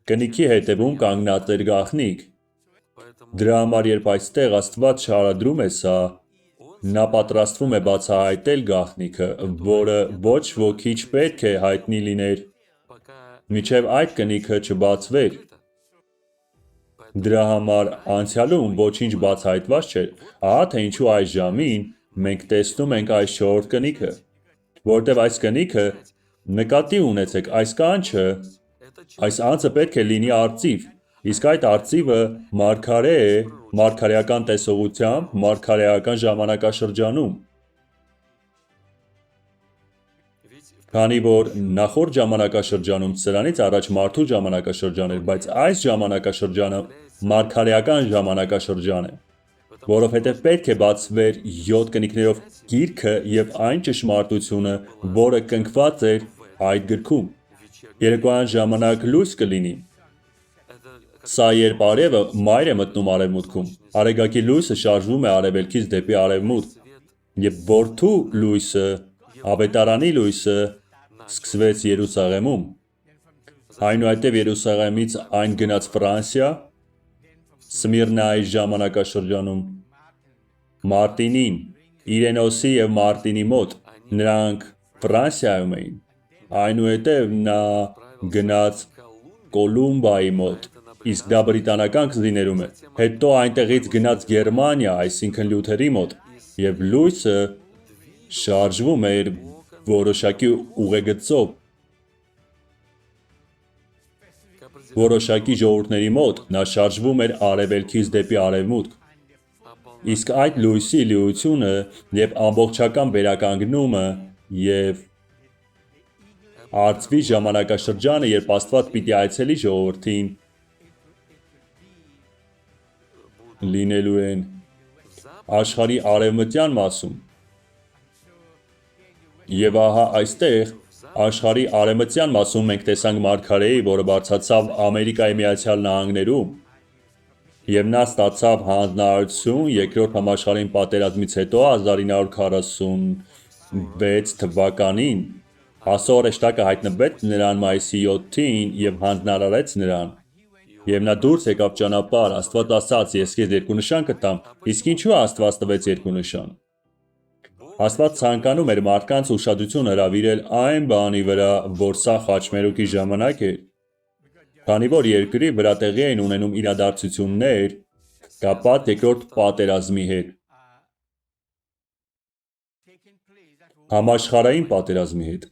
կնիքի հետևում կանգնած էր գաղտնիք։ Դրա համար երբ այստեղ Աստված շարադրում է սա, նա պատրաստվում է բացահայտել գաղտնիքը, որը ոչ ոքի չպետք է հայտնի լիներ, մինչև այդ կնիքը չբացվեր։ Դրա համար անցյալում ոչինչ բացահայտված չէր, ահա թե ինչու այս ժամին մենք տեսնում ենք այս չորրորդ կնիքը, որովհետև այս կնիքը, նկատի ունեցեք, այս կանչը, այս անձը պետք է լինի արծիվ, իսկ այդ արծիվը մարգարե է մարգարեական տեսողությամբ, մարգարեական ժամանակաշրջանում։ Քանի որ նախորդ ժամանակաշրջանում սրանից առաջ մարդու ժամանակաշրջան էր, բայց այս ժամանակաշրջանը մարգարեական ժամանակաշրջան է, որովհետև պետք է բացվեր 7 կնիքներով գիրքը եւ այն ճշմարտությունը, որը կնքված էր այդ գրքում։ Երեկոյան ժամանակ լույս կլինի։ Սա երբ արևը մայր է մտնում արևմուտքում, արեգակի լույսը շարժվում է արևելքից դեպի արևմուտք, եւ որդու լույսը, ավետարանի լույսը սկսվեց Երուսաղեմում։ Այնուհետև Երուսաղեմից այն գնաց Ֆրանսիա, Սմիրնայի ժամանակաշրջանում, Մարտինին, Իրենոսի եւ Մարտինի մոտ, նրանք Ֆրանսիայում էին, այնուհետև նա գնաց Կոլումբայի մոտ, իսկ դա բրիտանական կղզիներում է, հետո այնտեղից գնաց Գերմանիա, այսինքն Լյութերի մոտ, եւ լույսը շարժվում էր որոշակի ուղեգծով, որոշակի ժողովուրդների մոտ նա շարժվում էր արևելքից դեպի արևմուտք, իսկ այդ լույսի լիությունը եւ ամբողջական վերականգնումը եւ արծվի ժամանակաշրջանը, երբ Աստված պիտի այցելի ժողովրդին, լինելու են աշխարհի արևմտյան մասում։ Եվ ահա այստեղ աշխարհի արևմտյան մասում մենք տեսանք մարգարեի, որը բարձրացավ Ամերիկայի Միացյալ Նահանգներում, եւ նա ստացավ հանձնարարություն երկրորդ համաշխարհային պատերազմից հետո 1946 թվականին։ Հասու հրեշտակը հայտնվեց նրան մայիսի 7-ին եւ հանձնարարեց նրան։ Եվ նա դուրս եկավ ճանապարհ, Աստված ասաց. ես քեզ երկու նշան կտամ, իսկ ինչու Աստված տվեց երկու նշան։ Աստված ցանկանում էր մարդկանց ուշադրությունը հրավիրել այն բանի վրա, որ սա խաչմերուկի ժամանակ էր, քանի որ երկրի վրա տեղի էին ունենում իրադարձություններ կապված երկրորդ պատերազմի հետ, համաշխարհային պատերազմի հետ։